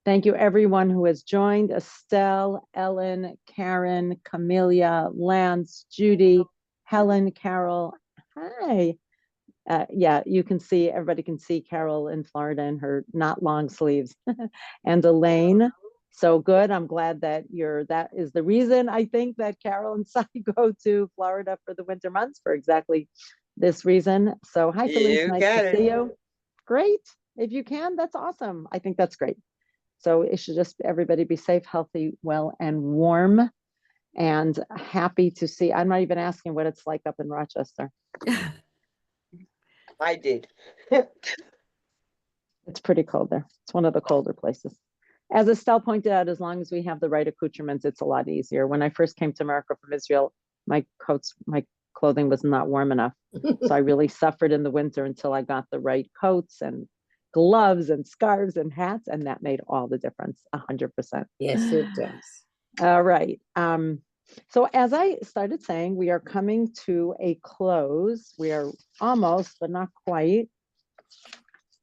Thank you, everyone who has joined. Estelle, Ellen, Karen, Camelia, Lance, Judy, Helen, Carol. Hi. Yeah, you can see, everybody can see Carol in Florida in her not long sleeves. And Elaine. So good. I'm glad that that is the reason I think that Carol and Sai go to Florida for the winter months for exactly this reason. So hi, Felice. Nice to see you. Great. If you can, that's awesome. I think that's great. So it should just everybody be safe, healthy, well, and warm, and happy to see. I'm not even asking what it's like up in Rochester. I did. It's pretty cold there. It's one of the colder places. As Estelle pointed out, as long as we have the right accoutrements, it's a lot easier. When I first came to America from Israel, my clothing was not warm enough. So I really suffered in the winter until I got the right coats and gloves and scarves and hats, and that made all the difference, 100%. Yes, it does. All right. So as I started saying, we are coming to a close. We are almost, but not quite.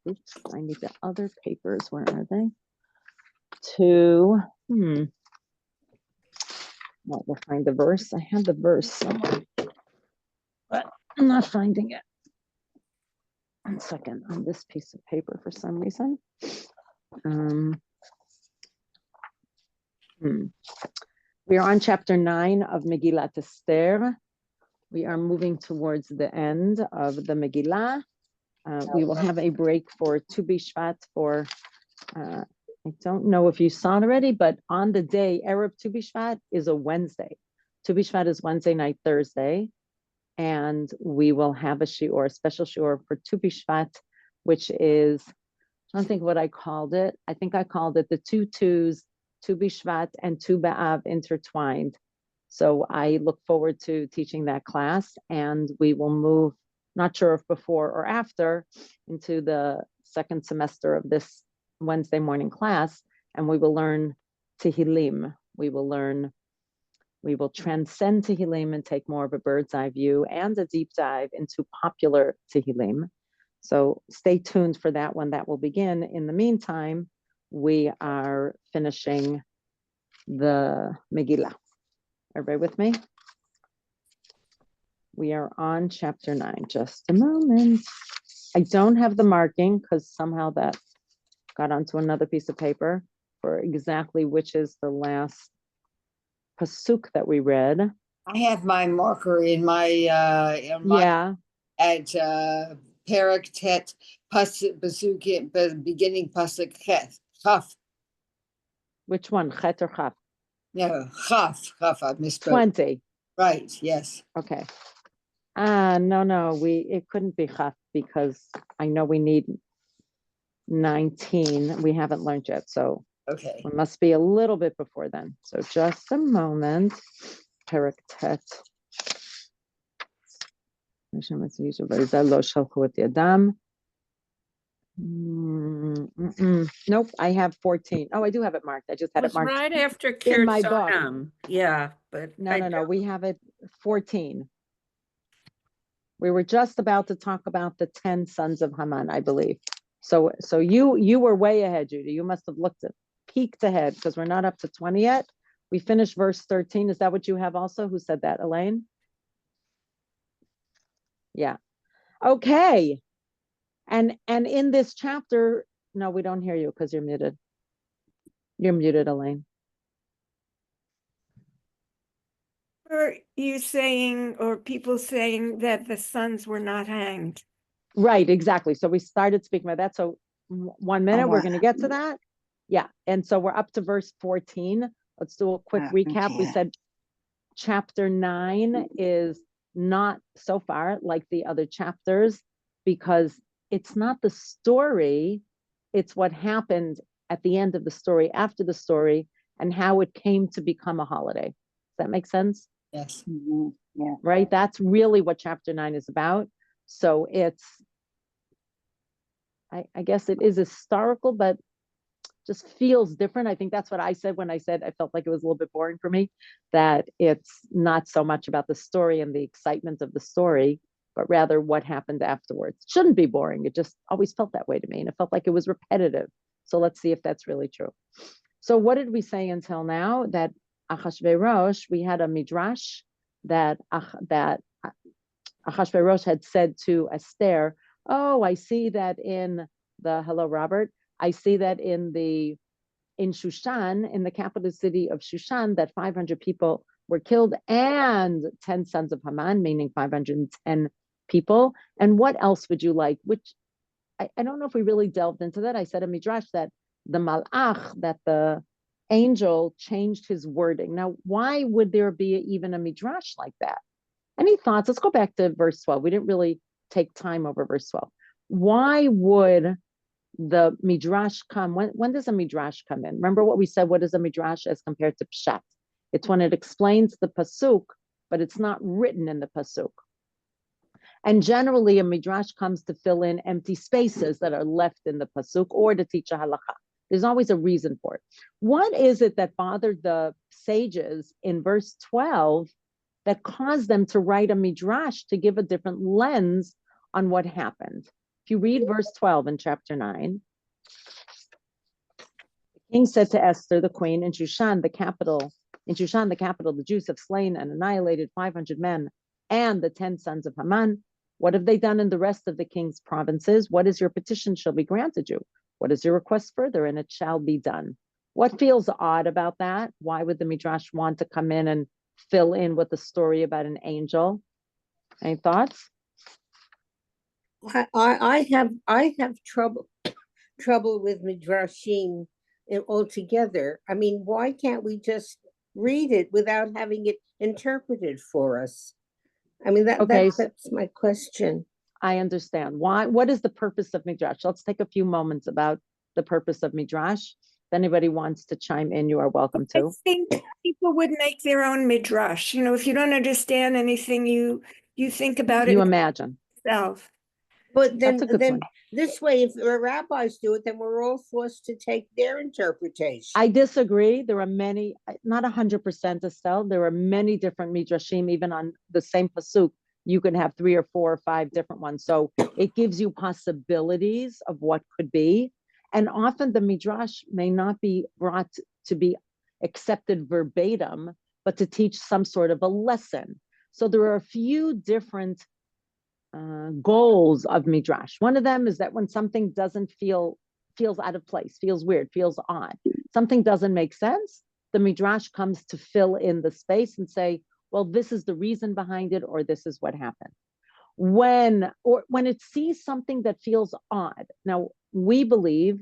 Oops, I need the other papers. Where are they? Well, we'll find the verse. I had the verse somewhere, but I'm not finding it. 1 second on this piece of paper for some reason. We are on chapter 9 of Megillat Esther. We are moving towards the end of the Megillah. We will have a break for Tu B'Shvat for, I don't know if you saw it already, but on the day, Erev Tu B'Shvat is a Wednesday. Tu B'Shvat is Wednesday night, Thursday. And we will have a shiur, a special shiur for Tu B'Shvat, which is, I don't think what I called it. I think I called it the two twos, Tu B'Shvat and Tu B'Av intertwined. So I look forward to teaching that class, and we will move, not sure if before or after, into the second semester of this Wednesday morning class, and we will learn Tehillim. We will transcend Tehillim and take more of a bird's eye view and a deep dive into popular Tehillim. So stay tuned for that when that will begin. In the meantime, we are finishing the Megillah. Everybody with me? We are on chapter 9. Just a moment. I don't have the marking because somehow that got onto another piece of paper for exactly which is the last pasuk that we read. I have my marker in my at Perak Tet pasuk beginning pasuk Chet Chaf. Which one, Chet or Chaf? No, Chaf. I misspoke. 20. Right. Yes. Okay. No, it couldn't be Chaf because I know we need 19. We haven't learned yet, so okay. It must be a little bit before then. So just a moment. Perak Tet. Nope, I have 14. Oh, I do have it marked. I just had it marked right after in my book. Yeah, but no, we have it 14. We were just about to talk about the 10 sons of Haman, I believe. So you were way ahead, Judy. You must have peeked ahead because we're not up to 20 yet. We finished verse 13. Is that what you have also? Who said that, Elaine? Yeah. Okay. And in this chapter, no, we don't hear you because you're muted. You're muted, Elaine. Are you saying, or people saying, that the sons were not hanged? Right, exactly. So we started speaking about that. So 1 minute, we're going to get to that. Yeah. And so we're up to verse 14. Let's do a quick recap. Okay. We said chapter 9 is not so far like the other chapters because it's not the story. It's what happened at the end of the story, after the story, and how it came to become a holiday. Does that make sense? Yes. Mm-hmm. Yeah. Right. That's really what chapter 9 is about. So it's, I guess it is historical, but just feels different. I think that's what I said when I said I felt like it was a little bit boring for me, that it's not so much about the story and the excitement of the story, but rather what happened afterwards. It shouldn't be boring. It just always felt that way to me. And it felt like it was repetitive. So let's see if that's really true. So what did we say until now? That Achashverosh, we had a midrash that Achashverosh had said to Esther, oh, I see that in hello, Robert, I see that in Shushan, in the capital city of Shushan, that 500 people were killed and 10 sons of Haman, meaning 510 people. And what else would you like? Which I don't know if we really delved into that. I said a midrash that the malach, that the angel changed his wording. Now, why would there be even a midrash like that? Any thoughts? Let's go back to verse 12. We didn't really take time over verse 12. Why would the midrash come? When does a midrash come in? Remember what we said, what is a midrash as compared to pshat? It's when it explains the pasuk, but it's not written in the pasuk. And generally, a midrash comes to fill in empty spaces that are left in the pasuk or to teach a halacha. There's always a reason for it. What is it that bothered the sages in verse 12 that caused them to write a midrash to give a different lens on what happened? If you read verse 12 in chapter 9, the king said to Esther, the queen, in Shushan, the capital, the Jews have slain and annihilated 500 men and the 10 sons of Haman. What have they done in the rest of the king's provinces? What is your petition shall be granted you? What is your request further? And it shall be done. What feels odd about that? Why would the midrash want to come in and fill in with the story about an angel? Any thoughts? I have trouble with midrashim altogether. I mean, why can't we just read it without having it interpreted for us? I mean, that's my question. I understand. Why? What is the purpose of midrash? Let's take a few moments about the purpose of midrash. If anybody wants to chime in, you are welcome to. I think people would make their own midrash. You know, if you don't understand anything, you think about it. You imagine. Yourself. But then point. This way, if the rabbis do it, then we're all forced to take their interpretation. I disagree. There are many, not 100%, Estelle. There are many different midrashim, even on the same pasuk. You can have 3 or 4 or 5 different ones. So it gives you possibilities of what could be. And often the midrash may not be brought to be accepted verbatim, but to teach some sort of a lesson. So there are a few different goals of midrash. One of them is that when something doesn't feels out of place, feels weird, feels odd, something doesn't make sense, the midrash comes to fill in the space and say, well, this is the reason behind it, or this is what happened. When it sees something that feels odd. Now, we believe,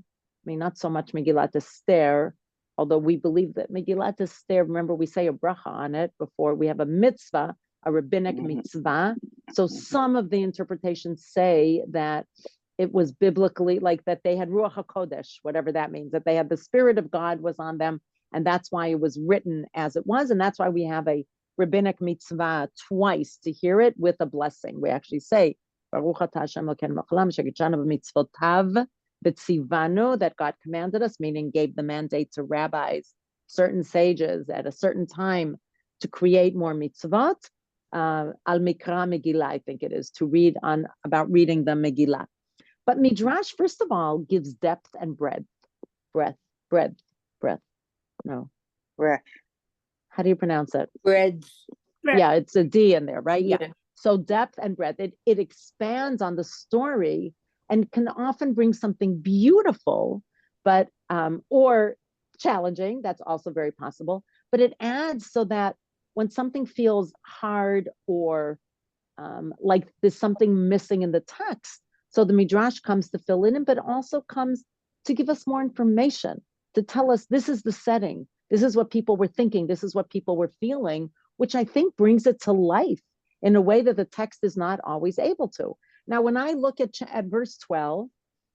not so much Megillat Esther, although we believe that Megillat Esther, remember we say a bracha on it before we have a mitzvah, a rabbinic mitzvah. So some of the interpretations say that it was biblically, like that they had Ruach HaKodesh, whatever that means, that they had the Spirit of God was on them, and that's why it was written as it was, and that's why we have a rabbinic mitzvah twice to hear it with a blessing. We actually say, Baruch atah Hashem Elokeinu melech haolam shekidshanu b'mitzvotav b'tzivanu, that God commanded us, meaning gave the mandate to rabbis, certain sages at a certain time to create more mitzvot. Al Mikra Megillah, I think it is, to read about reading the Megillah. But midrash, first of all, gives depth and breadth. No. Breath. How do you pronounce it? Bread. Yeah, it's a D in there, right? Yeah. So depth and breadth, it expands on the story and can often bring something beautiful, but or challenging. That's also very possible. But it adds so that when something feels hard or like there's something missing in the text, so the midrash comes to fill in, but also comes to give us more information, to tell us this is the setting, this is what people were thinking, this is what people were feeling, which I think brings it to life in a way that the text is not always able to. Now, when I look at verse 12,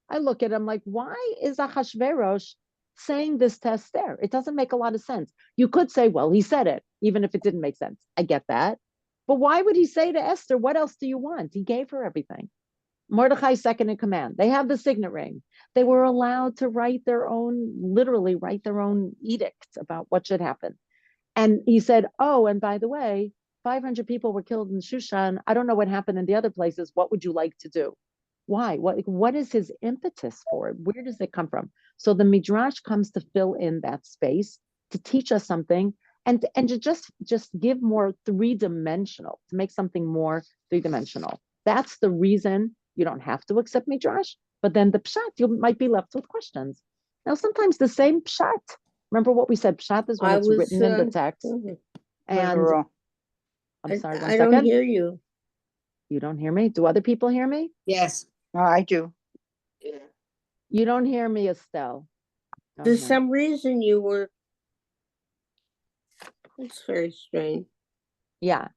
I look at it, I'm like, why is Achashverosh saying this to Esther? It doesn't make a lot of sense. You could say, well, he said it, even if it didn't make sense. I get that. But why would he say to Esther, what else do you want? He gave her everything. Mordechai's second in command. They have the signet ring. They were allowed to literally write their own edicts about what should happen. And he said, oh, and by the way, 500 people were killed in Shushan. I don't know what happened in the other places. What would you like to do? Why? What is his impetus for it? Where does it come from? So the Midrash comes to fill in that space, to teach us something, and to just give more three-dimensional, to make something more three-dimensional. That's the reason you don't have to accept Midrash, but then the pshat, you might be left with questions. Now, sometimes the same pshat, remember what we said, pshat is when it's written in the text. And Literal. I'm sorry, one I don't second. hear you. You don't hear me? Do other people hear me? Yes. No, I do. You don't hear me, Estelle. Don't For hear. some reason you were, it's very strange. Yeah.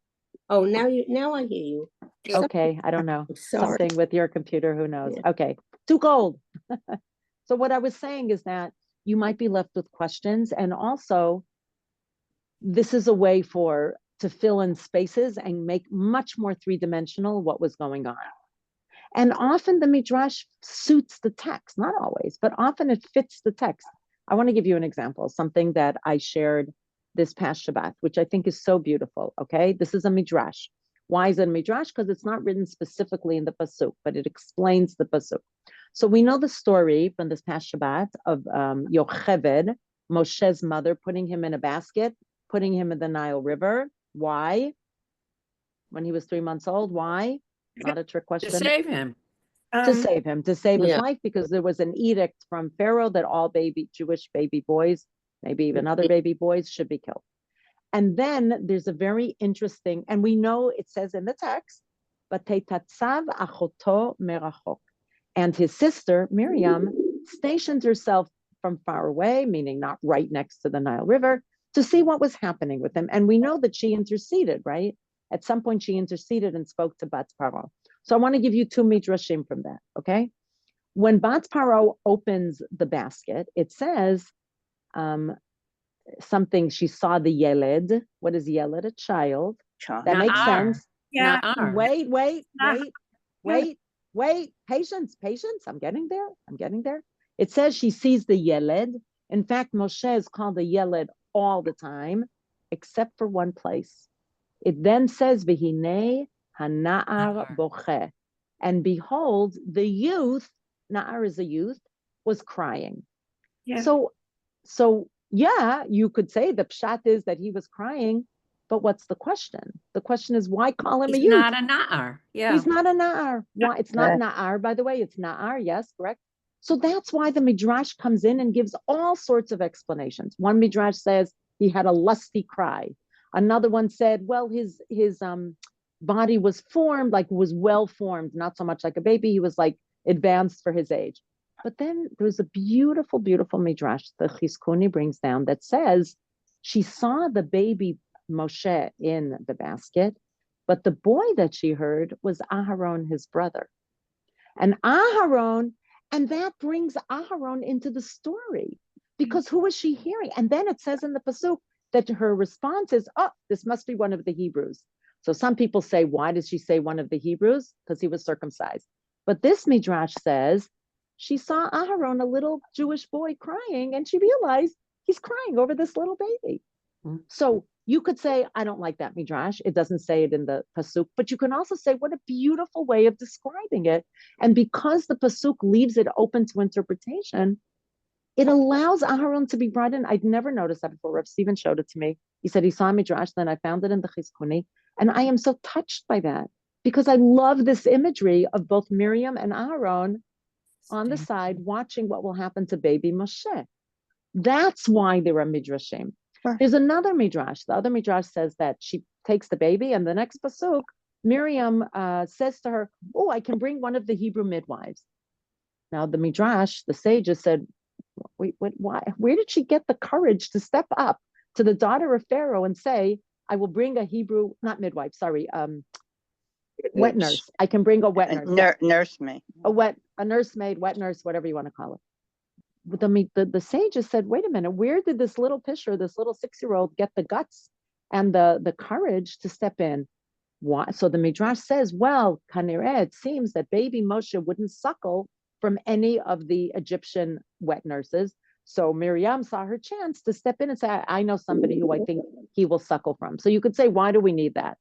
Oh, now I hear you. Okay. I don't know. I'm sorry. Something with your computer, who knows? Yeah. Okay. Too cold. So what I was saying is that you might be left with questions, and also this is a way to fill in spaces and make much more three-dimensional what was going on. And often the Midrash suits the text, not always, but often it fits the text. I want to give you an example, something that I shared this past Shabbat, which I think is so beautiful. Okay. This is a Midrash. Why is it a Midrash? Because it's not written specifically in the Pasuk, but it explains the Pasuk. So we know the story from this past Shabbat of Yocheved, Moshe's mother, putting him in a basket, putting him in the Nile River. Why? When he was 3 months old. Why? Not a trick question. To save him. To save him, to save his Yeah. life, because there was an edict from Pharaoh that all Jewish baby boys, maybe even other baby boys, should be killed. And then there's a very interesting, and we know it says in the text, "V'tetatzav achoto merachok," and his sister Miriam stationed herself from far away, meaning not right next to the Nile River, to see what was happening with him. And we know that she interceded, right? At some point, she interceded and spoke to Bat Paro. So I want to give you two midrashim from that, okay? When Bat Paro opens the basket, it says something, she saw the yeled. What is yeled? A child. Child. That makes Na'ar. sense. Yeah. Na'ar. Wait. Patience. I'm getting there. It says she sees the yeled. In fact, Moshe is called the yeled all the time, except for one place. It then says, V'hinei hana'ar bocheh. And behold, the youth, Na'ar is a youth, was crying. Yeah. So yeah, you could say the pshat is that he was crying, but what's the question? The question is, why call him a He's youth? not a na'ar. Yeah. He's not a na'ar. Why? It's not na'ar, by the way. It's na'ar. Yes, correct. So that's why the midrash comes in and gives all sorts of explanations. One midrash says he had a lusty cry. Another one said, well, his body was formed, like was well formed, not so much like a baby. He was like advanced for his age. But then there's a beautiful, beautiful midrash the Chizkuni brings down that says she saw the baby Moshe in the basket, but the boy that she heard was Aharon, his brother. And that brings Aharon into the story, because who is she hearing? And then it says in the Pasuk that her response is, oh, this must be one of the Hebrews. So some people say, why does she say one of the Hebrews? Because he was circumcised. But this midrash says she saw Aharon, a little Jewish boy, crying, and she realized he's crying over this little baby. So you could say, I don't like that midrash. It doesn't say it in the Pasuk, but you can also say, what a beautiful way of describing it. And because the Pasuk leaves it open to interpretation, it allows Aharon to be brought in. I'd never noticed that before. Rav Stephen showed it to me. He said he saw a midrash, then I found it in the Chizkuni. And I am so touched by that, because I love this imagery of both Miriam and Aharon on the side watching what will happen to baby Moshe. That's why there are midrashim. Sure. There's another midrash. The other midrash says that she takes the baby, and the next pasuk, Miriam says to her, oh, I can bring one of the Hebrew midwives. Now the midrash, the sages said, wait, why? Where did she get the courage to step up to the daughter of Pharaoh and say, I will bring a Hebrew, not midwife, sorry, wet nurse. I can bring a wet nurse. Nursemaid. A nursemaid, wet nurse, whatever you want to call it. But the sages said, wait a minute, where did this little pisher, this little 6-year-old, get the guts and the courage to step in? Why? So the midrash says, well, kanireh, it seems that baby Moshe wouldn't suckle from any of the Egyptian wet nurses. So Miriam saw her chance to step in and say, I know somebody who I think he will suckle from. So you could say, why do we need that?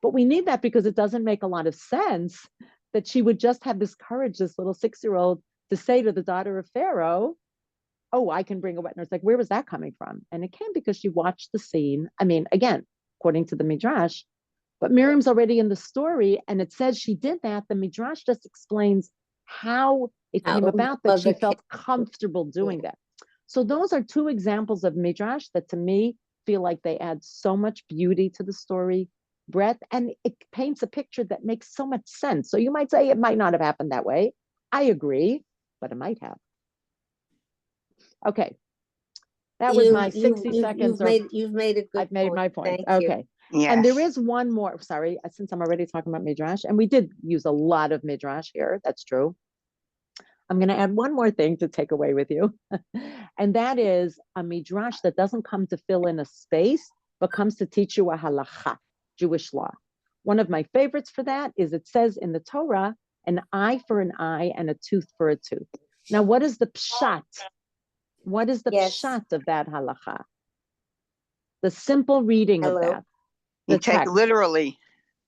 But we need that because it doesn't make a lot of sense that she would just have this courage, this little 6-year-old, to say to the daughter of Pharaoh, oh, I can bring a witness. Like, where was that coming from? And it came because she watched the scene. I mean, again, according to the Midrash, but Miriam's already in the story, and it says she did that. The Midrash just explains how it came about that she felt comfortable doing that. So those are two examples of Midrash that to me feel like they add so much beauty to the story, breadth, and it paints a picture that makes so much sense. So you might say it might not have happened that way. I agree, but it might have. Okay. That was my 60 seconds. You've made a good I've made my point. Thank you. Okay. Yes. And there is one more, sorry, since I'm already talking about Midrash, and we did use a lot of Midrash here. That's true. I'm going to add one more thing to take away with you. And that is a Midrash that doesn't come to fill in a space, but comes to teach you a halacha, Jewish law. One of my favorites for that is it says in the Torah, an eye for an eye and a tooth for a tooth. Now, what is the pshat? What is the pshat of that halacha? The simple reading of that. You take literally.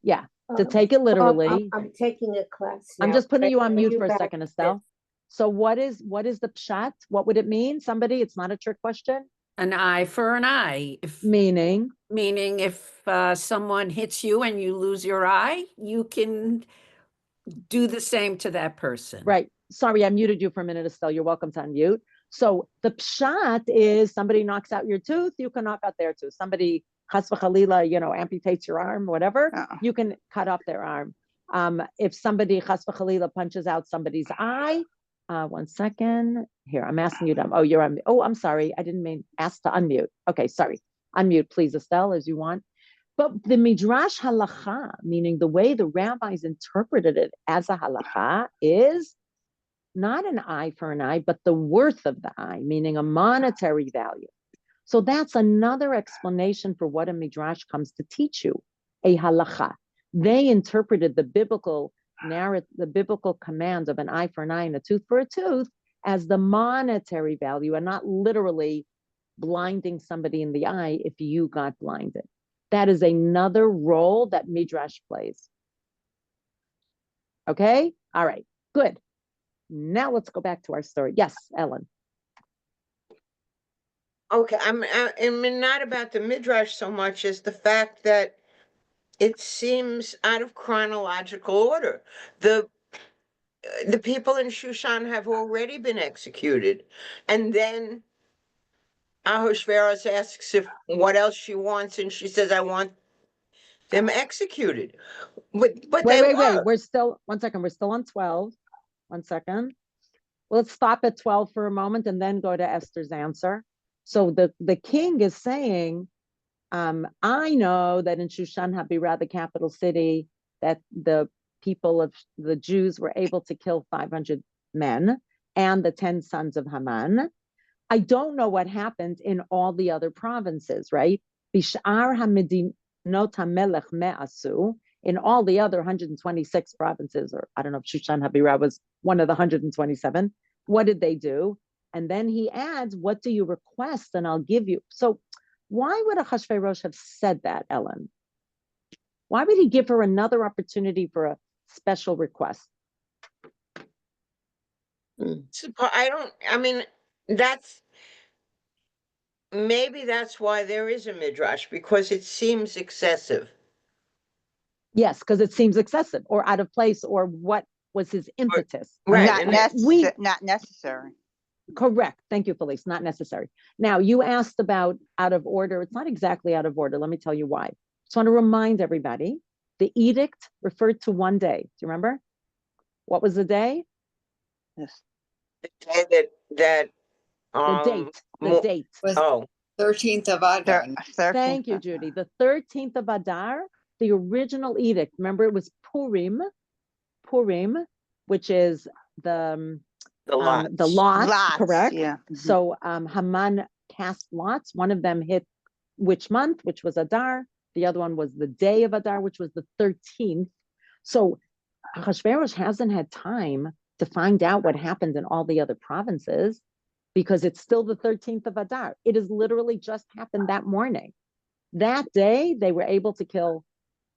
Yeah, to take it literally. I'm taking a class now. I'm just putting you on mute for a second, Estelle. So what is the pshat? What would it mean? Somebody, it's not a trick question. An eye for an eye. Meaning if someone hits you and you lose your eye, you can do the same to that person. Right. Sorry, I muted you for a minute, Estelle. You're welcome to unmute. So the pshat is somebody knocks out your tooth, you can knock out their tooth. Somebody, chas v'chalila, amputates your arm, whatever, you can cut off their arm. If somebody, chas v'chalila, punches out somebody's eye, 1 second. Here, I'm asking you to, you're on. Oh, I'm sorry. I didn't mean ask to unmute. Okay, sorry. Unmute, please, Estelle, as you want. But the Midrash halacha, meaning the way the rabbis interpreted it as a halacha, is not an eye for an eye, but the worth of the eye, meaning a monetary value. So that's another explanation for what a Midrash comes to teach you, a halacha. They interpreted the biblical narrative, the biblical command of an eye for an eye and a tooth for a tooth as the monetary value and not literally blinding somebody in the eye if you got blinded. That is another role that Midrash plays. Okay? All right, good. Now let's go back to our story. Yes, Ellen. Okay, I mean, not about the Midrash so much as the fact that it seems out of chronological order. The people in Shushan have already been executed, and then Ahasuerus asks if what else she wants, and she says, "I want them executed." But wait. We're still 1 second. We're still on 12. 1 second. Let's stop at 12 for a moment and then go to Esther's answer. So the king is saying, I know that in Shushan Habirah, the capital city, that the people of the Jews were able to kill 500 men and the 10 sons of Haman. I don't know what happened in all the other provinces, right? Bishar hamedinot hamelech me'asu. In all the other 126 provinces, or I don't know if Shushan Habirah was one of the 127, what did they do? And then he adds, what do you request and I'll give you? So why would Ahasuerus have said that, Ellen? Why would he give her another opportunity for a special request? Maybe that's why there is a Midrash, because it seems excessive. Yes, because it seems excessive or out of place, or what was his impetus? Right. Not necessary. Correct. Thank you, Felice. Not necessary. Now, you asked about out of order. It's not exactly out of order. Let me tell you why. Just want to remind everybody, the edict referred to one day. Do you remember? What was the day? Yes. The day that the date. Was 13th of Adar. Thank you, Judy. The 13th of Adar, the original edict. Remember, it was Purim, which is the lots, correct? Yeah. So Haman cast lots. One of them hit which month, which was Adar. The other one was the day of Adar, which was the 13th. So Ahasuerus hasn't had time to find out what happened in all the other provinces because it's still the 13th of Adar. It has literally just happened that morning. That day, they were able to kill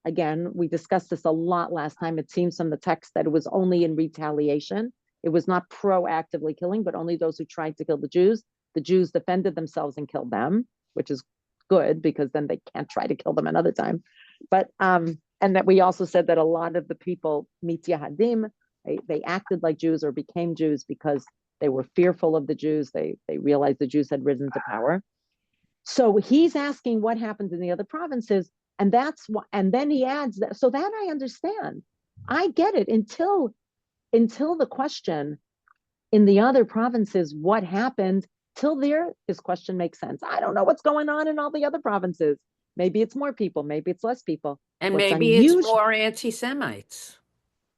again, we discussed this a lot last time. It seems from the text that it was only in retaliation. It was not proactively killing, but only those who tried to kill the Jews. The Jews defended themselves and killed them, which is good because then they can't try to kill them another time. But and that we also said that a lot of the people, mityahadim, they acted like Jews or became Jews because they were fearful of the Jews. They realized the Jews had risen to power. So he's asking what happened in the other provinces, and that's what. And then he adds that. So that I understand, I get it until the question in the other provinces, what happened till there, his question makes sense. I don't know what's going on in all the other provinces. Maybe it's more people, maybe it's less people. And What's maybe it's unusual- more anti-Semites.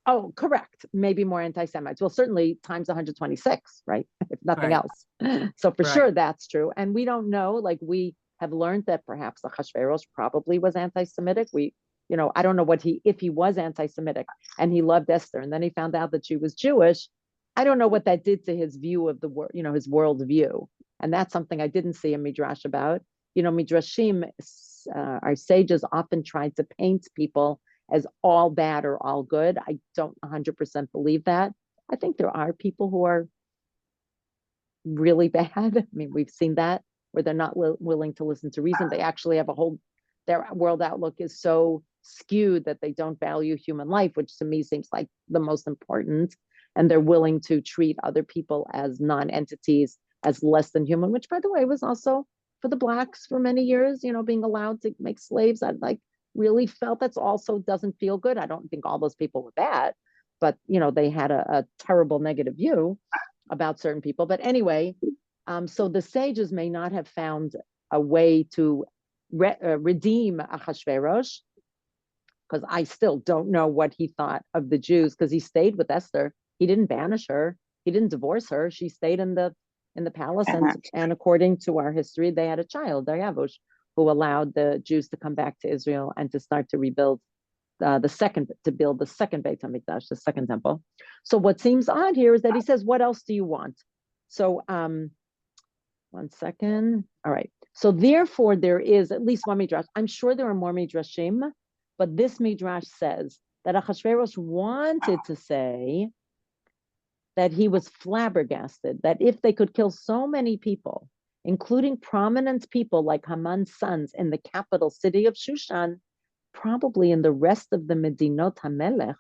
Oh, correct. Maybe more anti-Semites. Well, certainly times 126, right? If nothing Right. else. So for Right. sure that's true. And we don't know, like we have learned that perhaps Achashverosh probably was anti-Semitic. I don't know if he was anti-Semitic and he loved Esther and then he found out that she was Jewish. I don't know what that did to his view of the world, his world view. And that's something I didn't see a midrash about. Midrashim, our sages often tried to paint people as all bad or all good. I don't 100% believe that. I think there are people who are really bad. I mean, we've seen that where they're not willing to listen to reason. They actually have their world outlook is so skewed that they don't value human life, which to me seems like the most important. And they're willing to treat other people as non-entities, as less than human, which by the way was also for the blacks for many years, being allowed to make slaves. I really felt that's also doesn't feel good. I don't think all those people were bad, but they had a terrible negative view about certain people. But anyway, so the sages may not have found a way to redeem Achashverosh, because I still don't know what he thought of the Jews, because he stayed with Esther. He didn't banish her. He didn't divorce her. She stayed in the palace, and according to our history, they had a child, Daryavush, who allowed the Jews to come back to Israel and to start to rebuild build the second Beit HaMikdash, the second temple. So what seems odd here is that he says, what else do you want? So 1 second. All right. So therefore there is at least one midrash. I'm sure there are more midrashim, but this midrash says that Achashverosh wanted to say that he was flabbergasted, that if they could kill so many people, including prominent people like Haman's sons in the capital city of Shushan, probably in the rest of the Medinot HaMelech,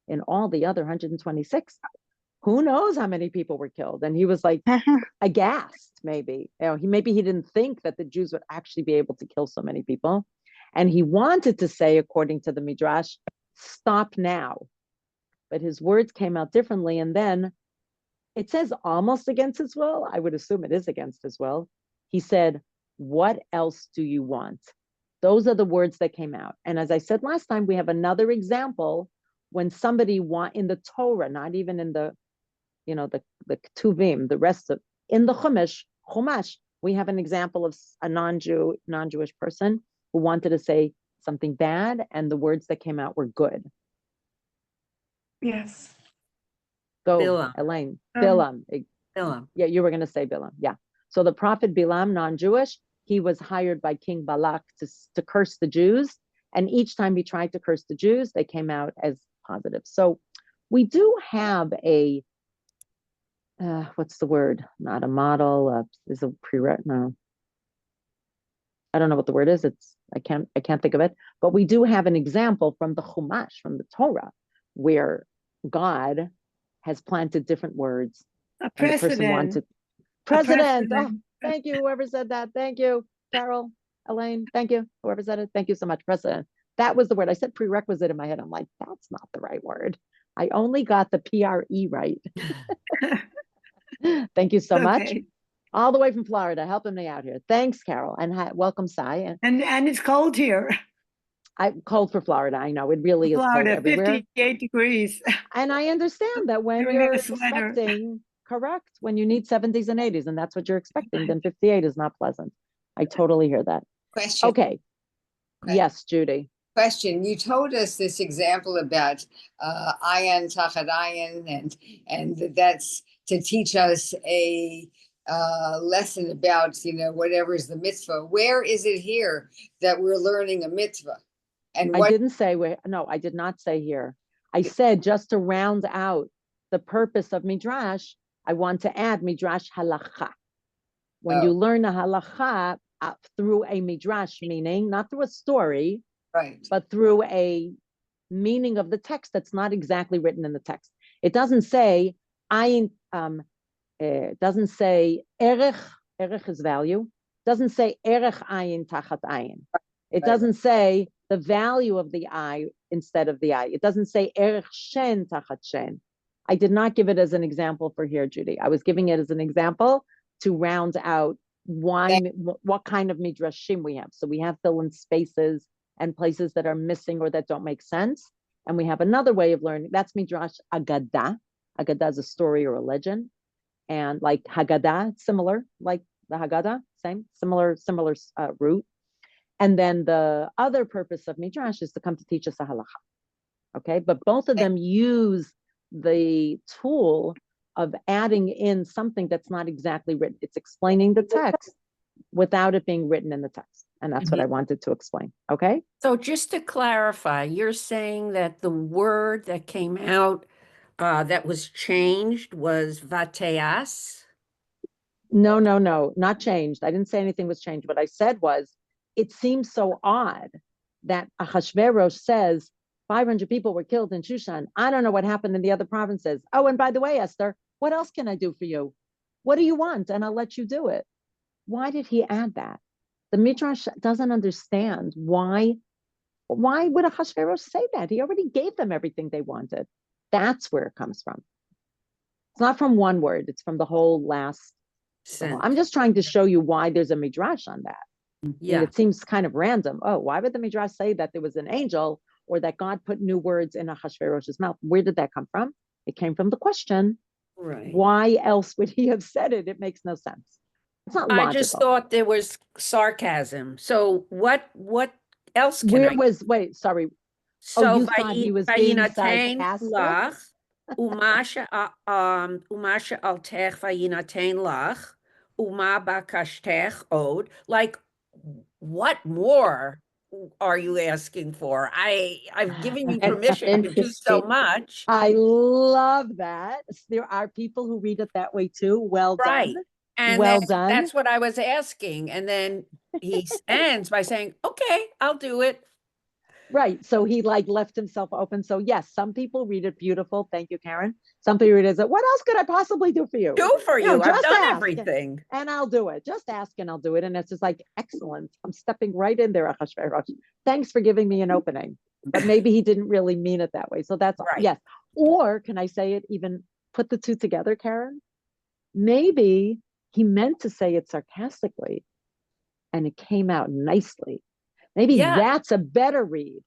in all the other 126, who knows how many people were killed? And he was like aghast, maybe. Maybe he didn't think that the Jews would actually be able to kill so many people. And he wanted to say, according to the Midrash, stop now. But his words came out differently. And then it says almost against his will. I would assume it is against his will. He said, what else do you want? Those are the words that came out. And as I said last time, we have another example when somebody in the Torah, not even in the Ketuvim, the rest of, in the Chumash, we have an example of a non-Jewish person who wanted to say something bad, and the words that came out were good. Yes. Go, Bilam. Elaine. Um, Bilam. Yeah, you were going to say Bilam. Yeah. So the prophet Bilam, non-Jewish, he was hired by King Balak to curse the Jews. And each time he tried to curse the Jews, they came out as positive. So we do have a, what's the word? Not a model, is a prereq. No. I don't know what the word is. I can't think of it. But we do have an example from the Chumash, from the Torah, where God has planted different words. A And the person precedent. wanted president. Oh, precedent. thank you, whoever said that. Thank you, Carol, Elaine. Thank you, whoever said it. Thank you so much, president. That was the word. I said prerequisite in my head. I'm like, that's not the right word. I only got the PRE right. Thank you so much. Okay. All the way from Florida, helping me out here. Thanks, Carol, and welcome, Sai. And it's cold here. I'm cold for Florida. I know it really is cold Florida, everywhere. 58 degrees. And I understand that when During you're a sweater. expecting, correct, when you need 70s and 80s, and that's what you're expecting, then 58 is not pleasant. I totally hear that. Question. Okay. Okay. Yes, Judy. Question. You told us this example about ayin tachat ayin, and that's to teach us a lesson about whatever is the mitzvah. Where is it here that we're learning a mitzvah? And I what, didn't say, no, I did not say here. I said just to round out the purpose of Midrash, I want to add Midrash halacha. When you learn a halacha through a Midrash, meaning not through a story, right, but through a meaning of the text that's not exactly written in the text. It doesn't say, it doesn't say erech is value. It doesn't say erech ayin tachat ayin. It doesn't say the value of the eye instead of the eye. It doesn't say erech shen tachat shen. I did not give it as an example for here, Judy. I was giving it as an example to round out what kind of midrashim we have. So we have fill-in spaces and places that are missing or that don't make sense. And we have another way of learning. That's midrash agadah. Agadah is a story or a legend. And like Haggadah, similar, like the Haggadah, same, similar root. And then the other purpose of Midrash is to come to teach us a halacha. Okay, but both of them use the tool of adding in something that's not exactly written. It's explaining the text without it being written in the text. And that's what I wanted to explain. Okay. So just to clarify, you're saying that the word that came out that was changed was vateas? No, not changed. I didn't say anything was changed. What I said was, it seems so odd that Ahasuerus says 500 people were killed in Shushan. I don't know what happened in the other provinces. Oh, and by the way, Esther, what else can I do for you? What do you want? And I'll let you do it. Why did he add that? The Midrash doesn't understand why would Ahasuerus say that? He already gave them everything they wanted. That's where it comes from. It's not from one word. It's from the whole last. I'm just trying to show you why there's a Midrash on that. Yeah. And it seems kind of random. Oh, why would the Midrash say that there was an angel or that God put new words in Ahasuerus' mouth? Where did that come from? It came from the question. Right. Why else would he have said it? It makes no sense. It's not logical. I just thought there was sarcasm. So what else can I? Wait, sorry. So you thought he was being vayinatein sarcastic? lach, umasha altech vayinatein lach, uma bakashtech od. Like, what more are you asking for? I've given you permission to do so Interesting. much. I love that. There are people who read it that way too. Well Right. done. And Well then done. that's what I was asking. And then he ends by saying, okay, I'll do it. Right. So he like left himself open. So yes, some people read it beautiful. Thank you, Karen. Some people read it as, what else could I possibly do for you? Do for You know, you. I've just done ask everything. and I'll do it. Just ask and I'll do it. And it's just like, excellent. I'm stepping right in there, Ahasuerus. Thanks for giving me an opening. But maybe he didn't really mean it that way. So that's Right. yes. Or can I say it, even put the two together, Karen? Maybe he meant to say it sarcastically and it came out nicely. Maybe that's a better read.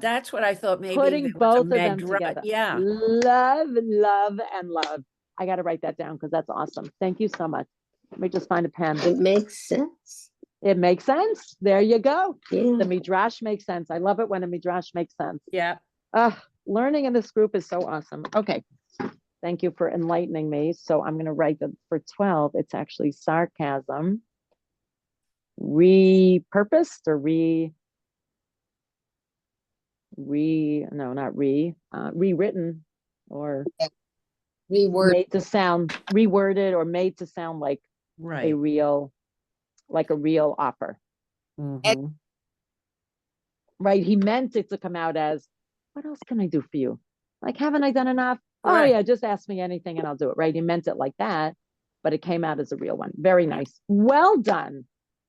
That's what I thought. Maybe Putting there was a both of them Medra- together. Yeah. Love, love, and love. I got to write that down because that's awesome. Thank you so much. Let me just find a pen. It makes sense. It makes sense. There you go. Yeah. The Midrash makes sense. I love it when a Midrash makes sense. Yeah. Learning in this group is so awesome. Okay. Thank you for enlightening me. So I'm going to write that for 12. It's actually sarcasm. Repurposed or rewritten or made to sound reworded or made to sound like Right. a real offer. Mhm. Right. He meant it to come out as, what else can I do for you? Like, haven't I done enough? Oh Right. yeah, just ask me anything and I'll do it. Right. He meant it like that, but it came out as a real one. Very nice. Well done.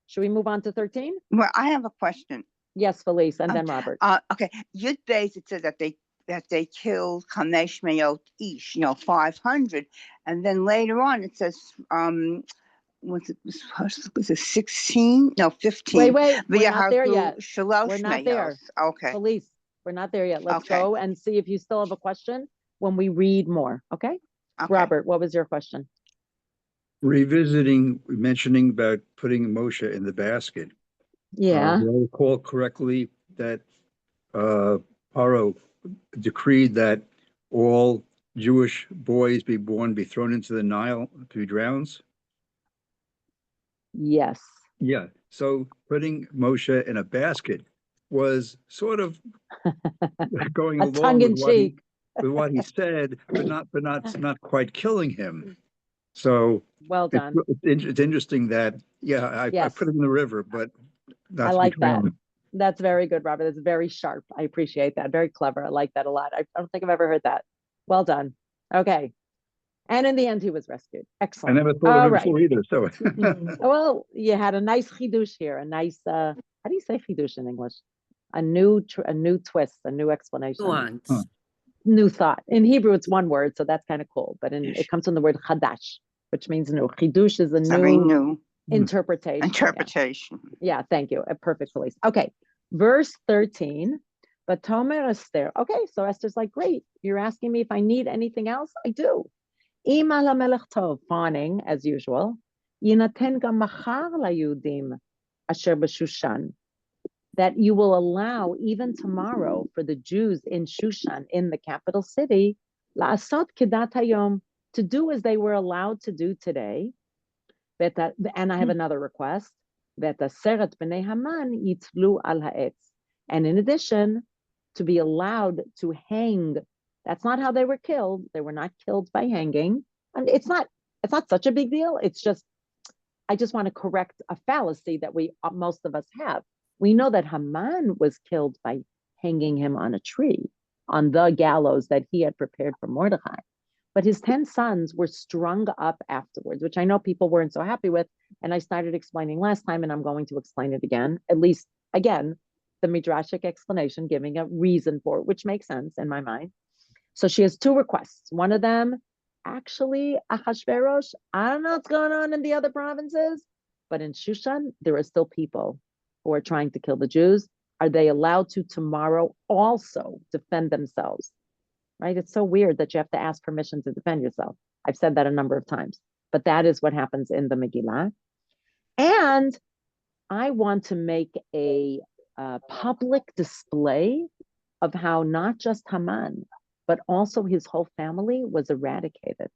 Should we move on to 13? Well, I have a question. Yes, Felice, and then Robert. Okay. Yud Beis, it says that they killed Chamesh Mayot Ish, 500, and then later on it says was it 16? No, 15. Wait, we're not there yet. Shalosh We're not there. Mayos. Okay. Felice, we're not there yet. Let's Okay. go and see if you still have a question when we read more. Okay. Okay. Robert, what was your question? Mentioning about putting Moshe in the basket. Yeah. Do I recall correctly that Paro decreed that all Jewish boys be thrown into the Nile to be drowned? Yes. Yeah. So putting Moshe in a basket, was sort of going A along tongue in cheek. with what he said, but not quite killing him. So Well done. it's interesting that, yeah, I Yes. put it in the river, but I that's like that. between them. That's very good, Robert. That's very sharp. I appreciate that. Very clever. I like that a lot. I don't think I've ever heard that. Well done. Okay. And in the end, he was rescued. I Excellent. never thought All of it right. before either. So Well, you had a nice chidush here, a nice, how do you say chidush in English? A new twist, a new explanation, Nuance. new thought. In Hebrew, it's one word, so that's kind of cool. But it comes from the word chadash, which means new. Chidush is a Something new interpretation. interpretation. Yeah, thank you. Perfect, Felice. Okay, verse 13. But Tomer Esther. Okay, so Esther's like, great. You're asking me if I need anything else? I do. Ima lamelech tov, fawning as usual. Yinaten gam machar layudim asher b'Shushan. That you will allow even tomorrow for the Jews in Shushan, in the capital city, la'asot kedat hayom, to do as they were allowed to do today. And I have another request. Ve'taseret b'nei Haman yitlu al ha'etz. And in addition, to be allowed to hang. That's not how they were killed. They were not killed by hanging. And it's not such a big deal. It's just, I just want to correct a fallacy that most of us have. We know that Haman was killed by hanging him on a tree, on the gallows that he had prepared for Mordechai. But his 10 sons were strung up afterwards, which I know people weren't so happy with. And I started explaining last time, and I'm going to explain it again, at least again, the Midrashic explanation, giving a reason for it, which makes sense in my mind. So she has 2 requests. One of them, actually, Achashverosh, I don't know what's going on in the other provinces, but in Shushan, there are still people who are trying to kill the Jews. Are they allowed to tomorrow also defend themselves? Right? It's so weird that you have to ask permission to defend yourself. I've said that a number of times, but that is what happens in the Megillah. And I want to make a public display of how not just Haman, but also his whole family was eradicated.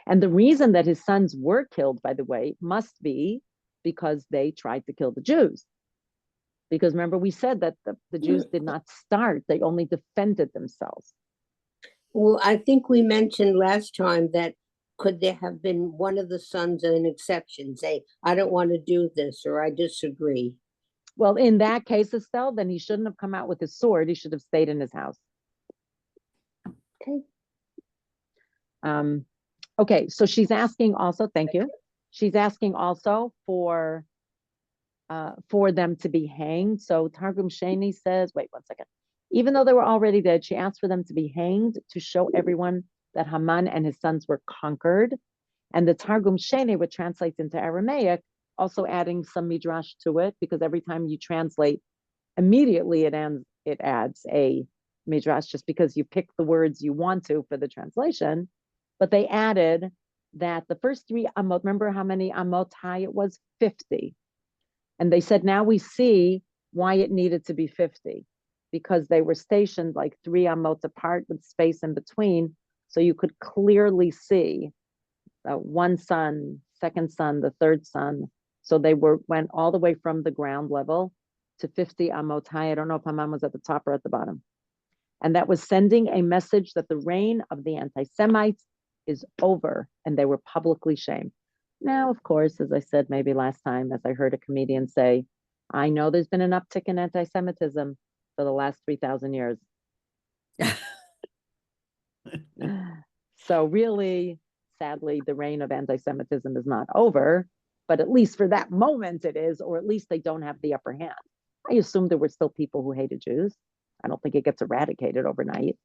And the reason that his sons were killed, by the way, must be because they tried to kill the Jews. Because remember, we said that the Jews did not start, they only defended themselves. Well, I think we mentioned last time that could there have been one of the sons an exception, say, I don't want to do this, or I disagree. Well, in that case, Estelle, then he shouldn't have come out with his sword. He should have stayed in his house. Okay. Okay, so she's asking also, thank you. She's asking also for them to be hanged. So Targum Sheni says, wait 1 second. Even though they were already dead, she asked for them to be hanged to show everyone that Haman and his sons were conquered. And the Targum Sheni, which translates into Aramaic, also adding some midrash to it, because every time you translate, immediately it adds a midrash, just because you pick the words you want to for the translation. But they added that the first 3 amot, remember how many amot high it was? 50. And they said, now we see why it needed to be 50, because they were stationed like 3 amot apart with space in between. So you could clearly see one son, second son, the third son. So they went all the way from the ground level to 50 amot high. I don't know if Haman was at the top or at the bottom. And that was sending a message that the reign of the anti-Semites is over, and they were publicly shamed. Now, of course, as I said maybe last time, as I heard a comedian say, I know there's been an uptick in anti-Semitism for the last 3,000 years. So really, sadly, the reign of anti-Semitism is not over, but at least for that moment it is, or at least they don't have the upper hand. I assume there were still people who hated Jews. I don't think it gets eradicated overnight,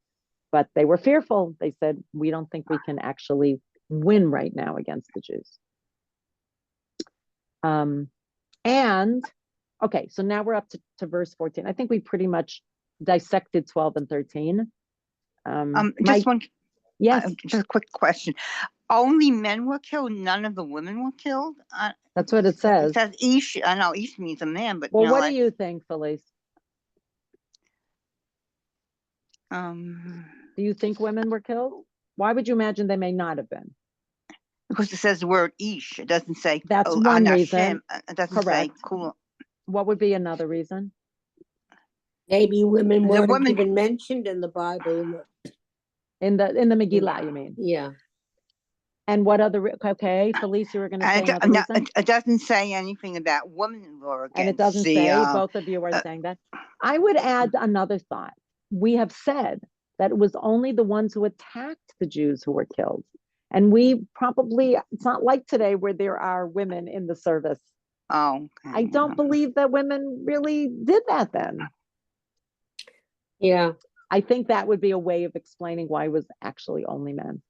but they were fearful. They said, we don't think we can actually win right now against the Jews. And okay, so now we're up to verse 14. I think we pretty much dissected 12 and 13. Just one. Yes, Just a quick question. Only men were killed. None of the women were killed. that's what it says. It says Ish. I know Ish means a man, but Well, you know, what do you think, Felice? Do you think women were killed? Why would you imagine they may not have been? because it says the word Ish. It doesn't say. That's one Anashim. reason. It doesn't Correct. say cool. What would be another reason? Maybe women The weren't women- even mentioned in the Bible. In the Megillah, you mean? Yeah. And what other, okay, Felice, you were going to say And another no, reason? it doesn't say anything about women-in-law against And it doesn't the, say, both of you are saying that. I would add another thought. We have said that it was only the ones who attacked the Jews who were killed. And we probably, it's not like today where there are women in the service. oh, okay, I don't believe that women really did that then. Yeah. I think that would be a way of explaining why it was actually only men.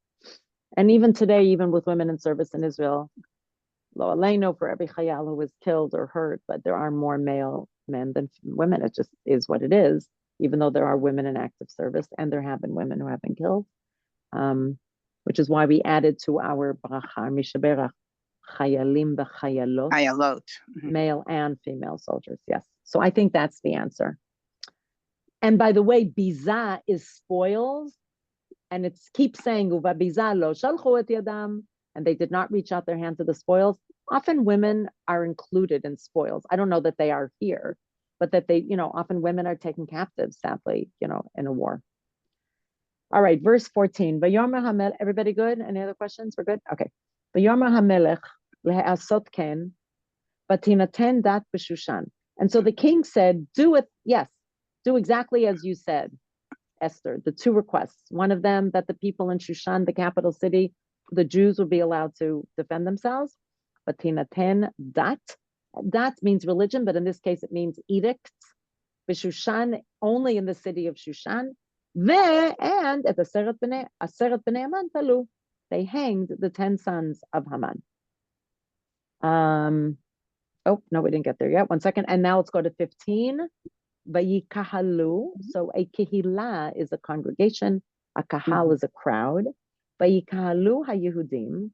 And even today, even with women in service in Israel, lo aleinu, for every chayal who was killed or hurt, but there are more male men than women. It just is what it is, even though there are women in active service and there have been women who have been killed, which is why we added to our bracha, mishaberach, chayalim v'chayalot, Hayalot. male and female soldiers. Yes. So I think that's the answer. And by the way, biza is spoils, and it keeps saying uva biza lo shalchu et yadam, and they did not reach out their hand to the spoils. Often women are included in spoils. I don't know that they are here, but that they, often women are taken captive, sadly, in a war. All right, verse 14. Vayomer hamelech. Everybody good? Any other questions? We're good? Okay. Vayomer hamelech le'asot ken, batinaten dat b'shushan. And so the king said, do it, yes, do exactly as you said, Esther, the two requests. One of them, that the people in Shushan, the capital city, the Jews would be allowed to defend themselves. But tinaten dat. Dat means religion, but in this case it means edicts. B'Shushan, only in the city of Shushan. And at the Aseret B'nei Haman talu, they hanged the 10 sons of Haman. Oh, no, we didn't get there yet. 1 second. And now let's go to 15. Vayikahalu. So a kehillah is a congregation. A kahal is a crowd. Vayikahalu haYehudim.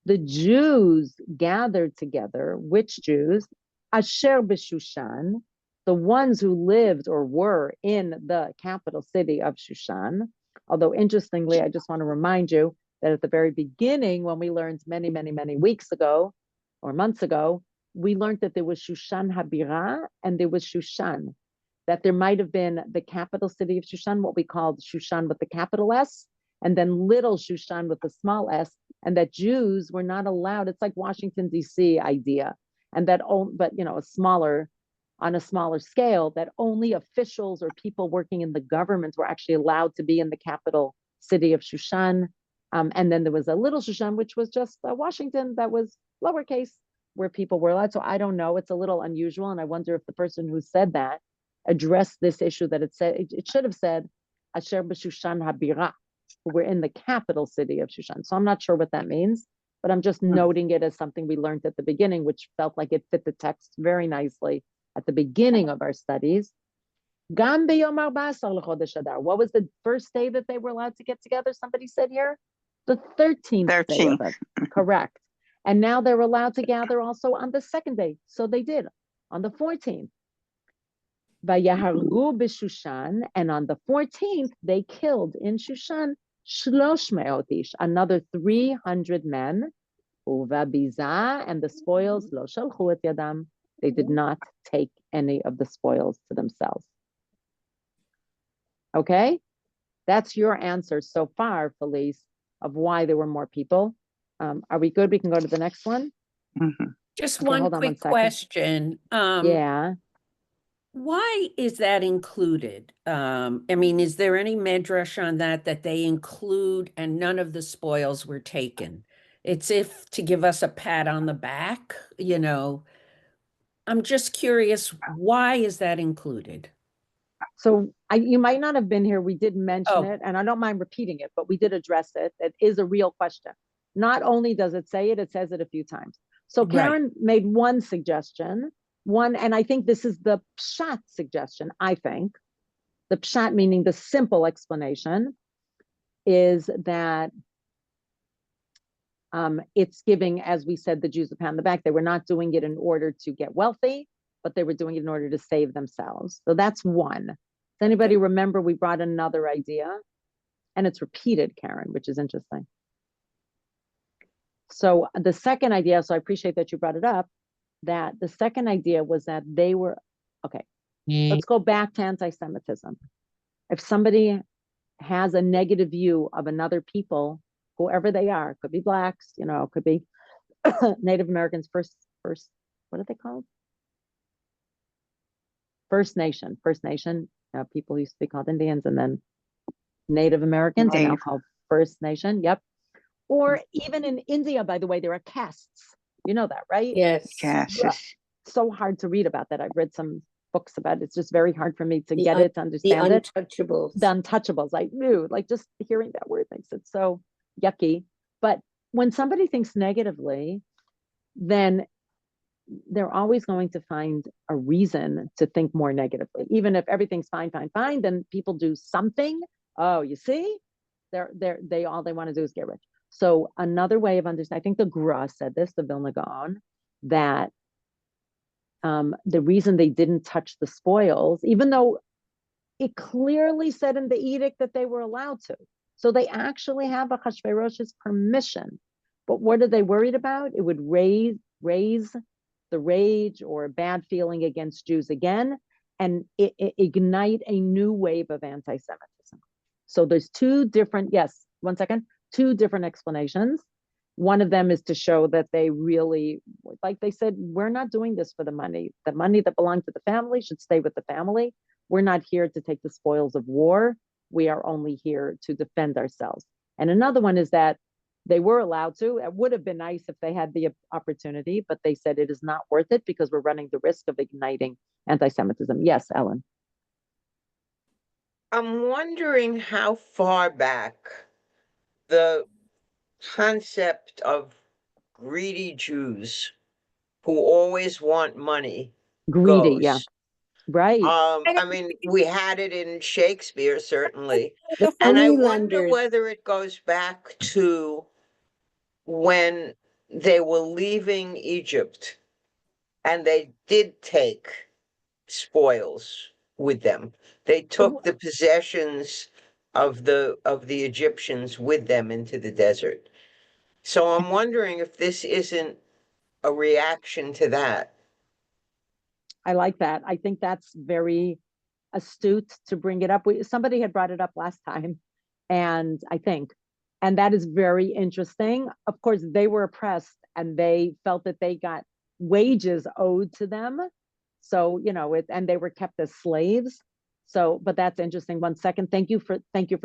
The Jews gathered together. Which Jews? Asher b'Shushan. The ones who lived or were in the capital city of Shushan. Although interestingly, I just want to remind you that at the very beginning, when we learned many, many, many weeks ago or months ago, we learned that there was Shushan Habira and there was Shushan, that there might have been the capital city of Shushan, what we called Shushan with the capital S, and then little Shushan with the small s, and that Jews were not allowed. It's like Washington, D.C. idea, and that, but on a smaller scale, that only officials or people working in the government were actually allowed to be in the capital city of Shushan. And then there was a little Shushan, which was just Washington, that was lowercase, where people were allowed. So I don't know, it's a little unusual. And I wonder if the person who said that addressed this issue, that it said, it should have said, Asher b'Shushan Habira, who were in the capital city of Shushan. So I'm not sure what that means, but I'm just noting it as something we learned at the beginning, which felt like it fit the text very nicely at the beginning of our studies. What was the first day that they were allowed to get together? Somebody said here, the 13th day of it. Correct. And now they're allowed to gather also on the second day. So they did on the 14th. Vayahargu b'Shushan, and on the 14th they killed in Shushan shlosh me'ot ish, another 300 men. Uva biza, and the spoils lo shalchu et yadam, they did not take any of the spoils to themselves. Okay, that's your answer so far, Felice, of why there were more people. Are we good? We can go to the next one. Just Okay, one hold on quick 1 second. question. Yeah. Why is that included? I mean, is there any medrash on that they include and none of the spoils were taken? It's if to give us a pat on the back, I'm just curious, why is that included? So you might not have been here. We did mention Oh. it, and I don't mind repeating it, but we did address it. It is a real question. Not only does it say it, it says it a few times. So Karen made one suggestion, and I think this is the pshat suggestion, I think. The pshat, meaning the simple explanation, is that it's giving, as we said, the Jews a pat on the back. They were not doing it in order to get wealthy, but they were doing it in order to save themselves. So that's one. Does anybody remember we brought another idea? And it's repeated, Karen, which is interesting. So the second idea, so I appreciate that you brought it up, that the second idea was that they were, okay, Let's go back to anti-Semitism. If somebody has a negative view of another people, whoever they are, could be blacks, could be Native Americans, first, what are they called? First Nation, people used to be called Indians, and then Native Americans are now called First Nation. Yep. Or even in India, by the way, there are castes. You know that, right? Yes. Cassis. So hard to read about that. I've read some books about it. It's just very hard for me to The get un- it, to understand The it. untouchables. The untouchables. I knew, like, just hearing that word makes it so yucky. But when somebody thinks negatively, then they're always going to find a reason to think more negatively. Even if everything's fine, then people do something. Oh, you see, they all they want to do is get rich. So another way of understanding, I think the Gra said this, the Vilna Gaon, that the reason they didn't touch the spoils, even though it clearly said in the edict that they were allowed to. So they actually have Achashverosh's permission. But what are they worried about? It would raise the rage or bad feeling against Jews again, and ignite a new wave of anti-Semitism. So there's two different explanations. One of them is to show that they really, like they said, we're not doing this for the money. The money that belonged to the family should stay with the family. We're not here to take the spoils of war. We are only here to defend ourselves. And another one is that they were allowed to. It would have been nice if they had the opportunity, but they said it is not worth it because we're running the risk of igniting anti-Semitism. Yes, Ellen. I'm wondering how far back the concept of greedy Jews who always want money Greedy, goes. yeah. Right. I mean, we had it in Shakespeare, certainly. The And I money wonder lenders. whether it goes back to when they were leaving Egypt and they did take spoils with them. They took the possessions of the Egyptians with them into the desert. So I'm wondering if this isn't a reaction to that. I like that. I think that's very astute to bring it up. Somebody had brought it up last time, and that is very interesting. Of course, they were oppressed and they felt that they got wages owed to them. So, and they were kept as slaves. So, but that's interesting. 1 second. Thank you for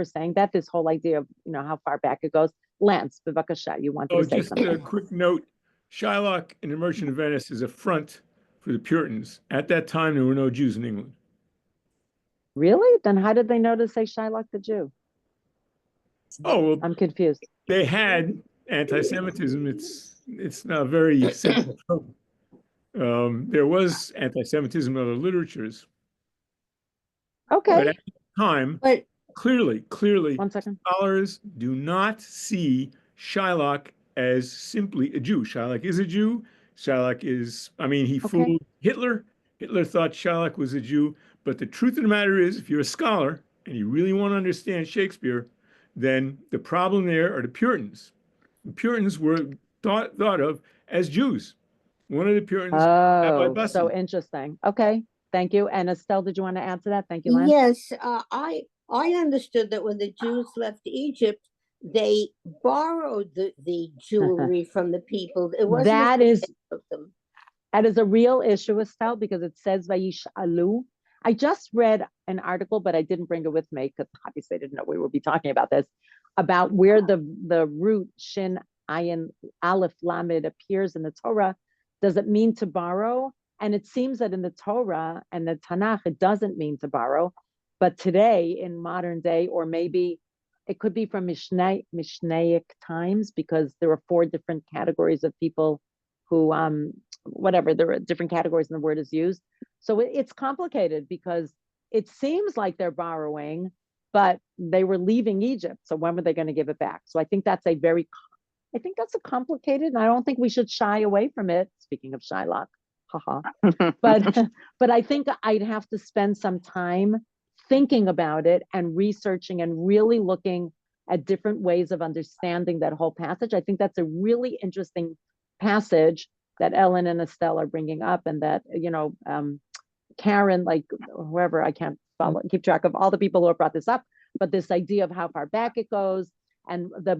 saying that. This whole idea of, how far back it goes. Lance, Bivakasha, you wanted to say just something. a quick note. Shylock in The Merchant of Venice is a front for the Puritans. At that time, there were no Jews in England. Really? Then how did they know to say Shylock the Jew? Oh, well, I'm confused. they had anti-Semitism. It's not very simple. There was anti-Semitism in other literatures. Okay. But at the time, But clearly, 1 second. scholars do not see Shylock as simply a Jew. Shylock is a Jew. Shylock is, he fooled Hitler. Hitler thought Shylock was a Jew. But the truth of the matter is, if you're a scholar and you really want to understand Shakespeare, then the problem there are the Puritans. The Puritans were thought of as Jews. One of the Puritans, Rabbi Oh, Bassi. so interesting. Okay. Thank you. And Estelle, did you want to add to that? Thank you, Lance. yes, I understood that when the Jews left Egypt, they borrowed the jewelry from the people. It wasn't That is of them. That is a real issue, Estelle, because it says Vayish Alu. I just read an article, but I didn't bring it with me because obviously I didn't know we would be talking about this, about where the root Shin Ayin Aleph Lamed appears in the Torah. Does it mean to borrow? And it seems that in the Torah and the Tanakh, it doesn't mean to borrow. But today, in modern day, or maybe it could be from Mishnaic times, because there are 4 different categories of people who, whatever, there are different categories and the word is used. So it's complicated because it seems like they're borrowing, but they were leaving Egypt. So when were they going to give it back? So I think that's a complicated, and I don't think we should shy away from it. Speaking of Shylock, haha. But I think I'd have to spend some time thinking about it and researching and really looking at different ways of understanding that whole passage. I think that's a really interesting passage that Ellen and Estelle are bringing up, and that Karen, like whoever, I can't keep track of all the people who have brought this up, but this idea of how far back it goes, and the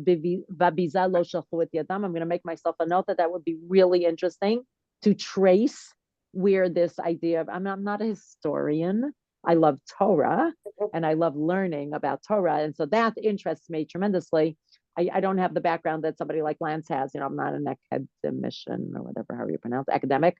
Vabiza lo shalchu et yadam. I'm going to make myself a note that would be really interesting to trace where this idea of, I'm not a historian. I love Torah and I love learning about Torah. And so that interests me tremendously. I don't have the background that somebody like Lance has. I'm not an academician or whatever, how you pronounce academic,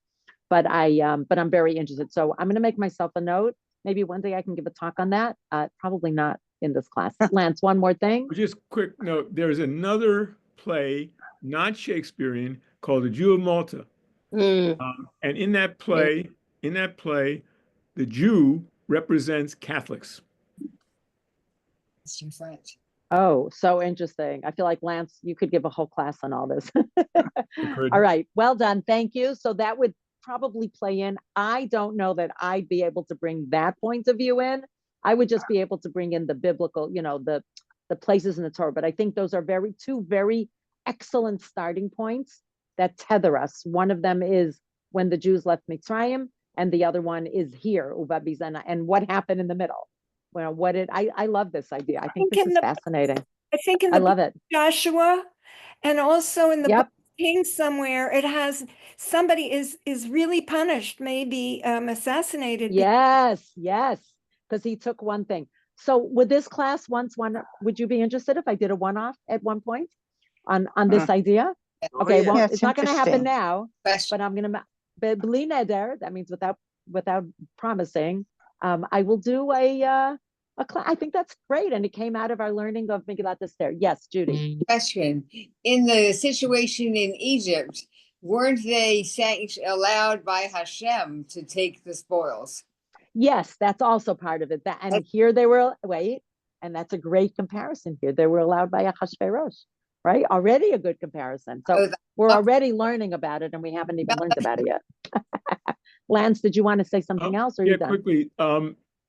but I'm very interested. So I'm going to make myself a note. Maybe one day I can give a talk on that. Probably not in this class. Lance, one more thing. Just quick note, there's another play, not Shakespearean, called The Jew of Malta. And in that play, the Jew represents Catholics. It's in French. Oh, so interesting. I feel like Lance, you could give a whole class on all this. All right. Well done. Thank you. So that would probably play in. I don't know that I'd be able to bring that point of view in. I would just be able to bring in the biblical, the places in the Torah. But I think those are two very excellent starting points that tether us. One of them is when the Jews left Mitzrayim, and the other one is here, Uva Bizana, and what happened in the middle. Well, I love this idea. I think this is fascinating. I think in I the love book it. of Joshua, and also in the book Yep. of Kings somewhere, it has somebody is really punished, maybe assassinated. Yes, because he took one thing. So would this class would you be interested if I did a one-off at one point on this idea? Okay, well, Yeah, it's not going to happen interesting. now, Question. but I'm going to, bli neder, that means without promising, I will do a class. I think that's great. And it came out of our learning of Megillat Esther. Yes, Judy. Question. In the situation in Egypt, weren't they allowed by Hashem to take the spoils? Yes, that's also part of it. And here they were, and that's a great comparison here. They were allowed by Achashverosh, right? Already a good comparison. So we're already learning about it and we haven't even learned about it yet. Lance, did you want to say something else, or are you done? Quickly,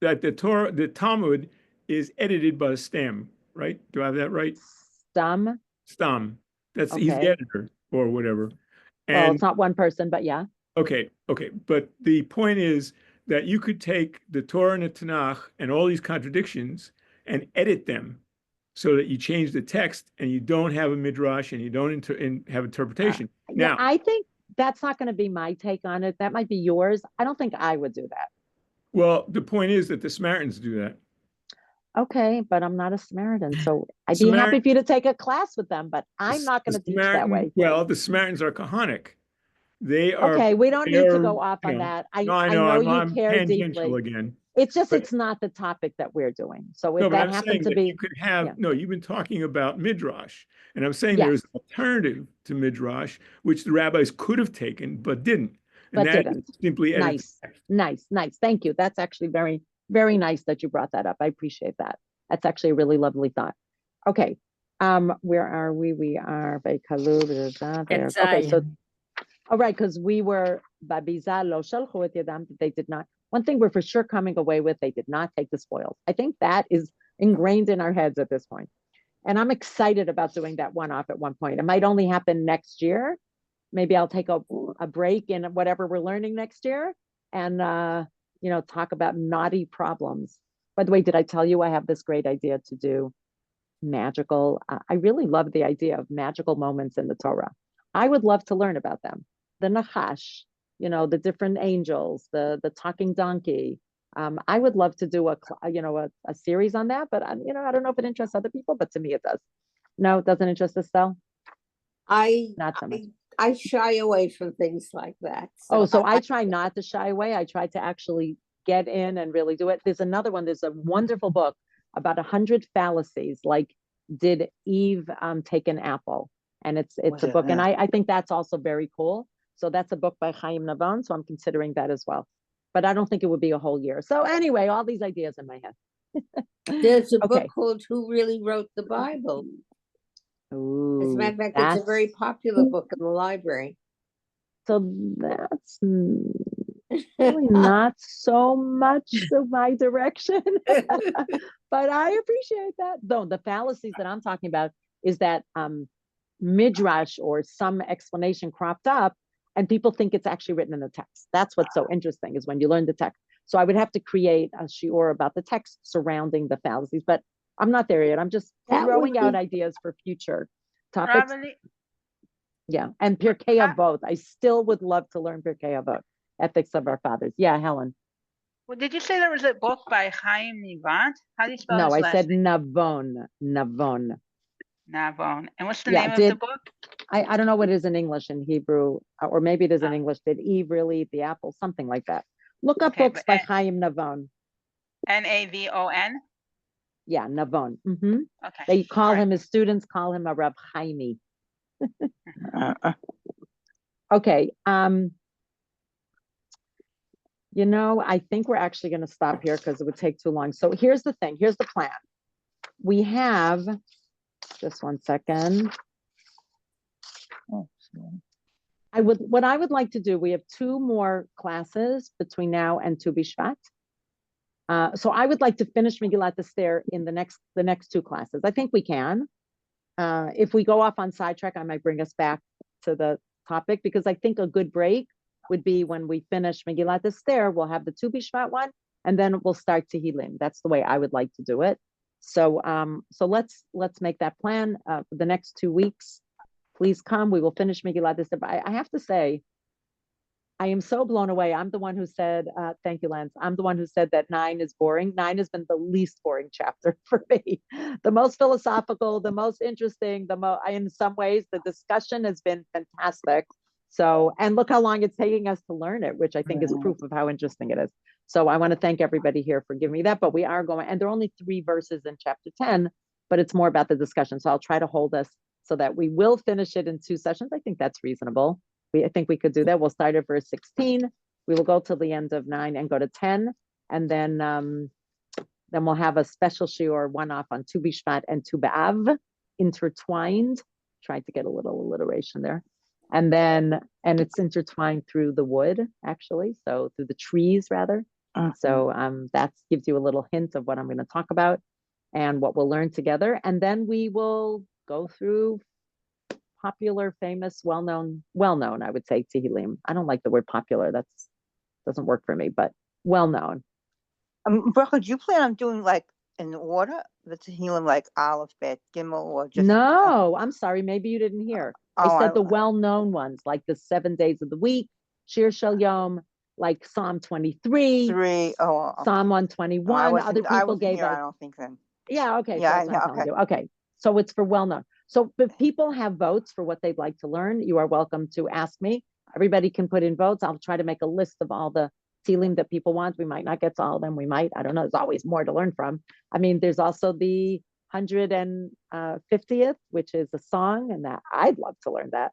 that the Talmud is edited by Stam, right? Do I have that right? Stam. He's the editor or whatever. Well, it's not one person, but yeah. Okay. But the point is that you could take the Torah and the Tanakh and all these contradictions and edit them so that you change the text and you don't have a midrash and you don't have interpretation. Now, I think that's not going to be my take on it. That might be yours. I don't think I would do that. Well, the point is that the Samaritans do that. Okay, but I'm not a Samaritan, so I'd be happy for you to take a class with them, but I'm not going to teach that way. Well, the Samaritans are Kahanic. They are. Okay, we don't need to go off on that. I know you care deeply. Again. It's just, it's not the topic that we're doing. So if that happened to be, you could have, you've been talking about Midrash, and I'm saying there's an alternative to Midrash, which the rabbis could have taken, but didn't. And that is simply nice. Thank you. That's actually very, very nice that you brought that up. I appreciate that. That's actually a really lovely thought. Okay. Where are we? We are by Kalub. Okay, so all right, because we were Babiza lo shalchu et yadam, they did not. One thing we're for sure coming away with, they did not take the spoils. I think that is ingrained in our heads at this point. And I'm excited about doing that one-off at one point. It might only happen next year. Maybe I'll take a break in whatever we're learning next year and, talk about naughty problems. By the way, did I tell you I have this great idea to do magical? I really love the idea of magical moments in the Torah. I would love to learn about them. The Nachash, the different angels, the talking donkey. I would love to do a series on that, but I don't know if it interests other people, but to me it does. No, it doesn't interest Estelle? Not so much. I shy away from things like that. So I try not to shy away. I try to actually get in and really do it. There's another one. There's a wonderful book about 100 fallacies. Like, did Eve take an apple? And it's a book. And I think that's also very cool. So that's a book by Chaim Navon. So I'm considering that as well. But I don't think it would be a whole year. So anyway, all these ideas in my head. There's a book called Who Really Wrote the Bible? Ooh, as a matter of fact, it's a very popular book in the library. So that's really not so much of my direction. But I appreciate that. Though the fallacies that I'm talking about is that Midrash or some explanation cropped up, And people think it's actually written in the text. That's what's so interesting, is when you learn the text. So I would have to create a shiur about the text surrounding the fallacies, but I'm not there yet. I'm just That would throwing out be- ideas for future topics. Probably, Yeah, and Pirkei Avot. I still would love to learn Pirkei Avot, Ethics of Our Fathers. Yeah, Helen. well, did you say there was a book by Chaim Nivat? How do you spell No, his I last said name? Navon. Navon. Navon. And what's the Yeah, name of did- the book? I don't know what it is in English and Hebrew, or maybe it is in Oh. English. Did Eve really eat the apple? Something like that. Look up Okay, books but by Chaim Navon. Navon? Yeah, Navon. Okay. They call All right. him, his students call him a Rab Chaimi. Uh, Okay. I think we're actually going to stop here because it would take too long. So here's the thing. Here's the plan. We have, just one second. oh, sorry. What I would like to do, we have 2 more classes between now and Tu B'Shvat. So I would like to finish Megillat Esther in the next 2 classes. I think we can. If we go off on sidetrack, I might bring us back to the topic, because I think a good break would be when we finish Megillat Esther, we'll have the Tu B'Shvat one, and then we'll start Tehillim. That's the way I would like to do it. So let's make that plan for the next 2 weeks. Please come. We will finish Megillat Esther. But I have to say, I am so blown away. I'm the one who said, thank you, Lance. I'm the one who said that 9 is boring. 9 has been the least boring chapter for me. The most philosophical, the most interesting, in some ways, the discussion has been fantastic. So, and look how long it's taking us to learn it, which I think is proof of how interesting it is. So I want to thank everybody here for giving me that, but we are going, and there are only 3 verses in chapter 10, but it's more about the discussion. So I'll try to hold us so that we will finish it in 2 sessions. I think that's reasonable. I think we could do that. We'll start at verse 16. We will go till the end of 9 and go to 10. And then we'll have a special shiur, one off on Tu B'Shvat and Tu B'Av, intertwined. Trying to get a little alliteration there. And it's intertwined through the wood, actually. So through the trees, rather. So that gives you a little hint of what I'm going to talk about and what we'll learn together. And then we will go through popular, famous, well-known, I would say, Tehillim. I don't like the word popular. Doesn't work for me, but well-known. Bracha, do you plan on doing like in order the Tehillim, like Aleph, Bet, Gimel, or just? No, I'm sorry. Maybe you didn't hear. I said the well-known ones, like the 7 days of the week, Shir Shel Yom, like Psalm 23, 3. Oh, Psalm I 121. wasn't, Other I people wasn't gave here, I us. don't think then. Yeah, okay. Yeah, So I that's what I'm know, telling you. Okay. So it's for well-known. So if people have votes for what they'd like to learn, you are welcome to ask me. Everybody can put in votes. I'll try to make a list of all the Tehillim that people want. We might not get to all of them. We might. I don't know. There's always more to learn from. I mean, there's also the 150th, which is a song, and that I'd love to learn that.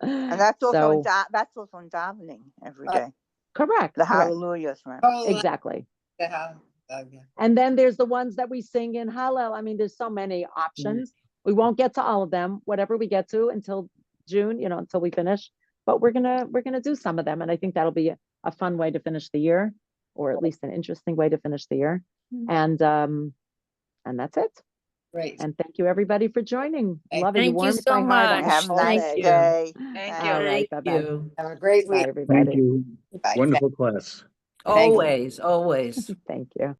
And that's also So, that's also in davening every day. correct. The correct. hallelujahs, right? Exactly. Yeah. And then there's the ones that we sing in Hallel. I mean, there's so many options. We won't get to all of them, whatever we get to until June, until we finish. But we're gonna do some of them, and I think that'll be a fun way to finish the year, or at least an interesting way to finish the year. And that's it. Great. And thank you everybody for joining. Thank Love it. Thank you warmed so my heart on much. Have a all nice Thank you. day. Thank Thank you. All right. Thank Bye-bye. you. Have a great Bye, week. everybody. Thank you. Bye. Wonderful class. Always, always. Thank you.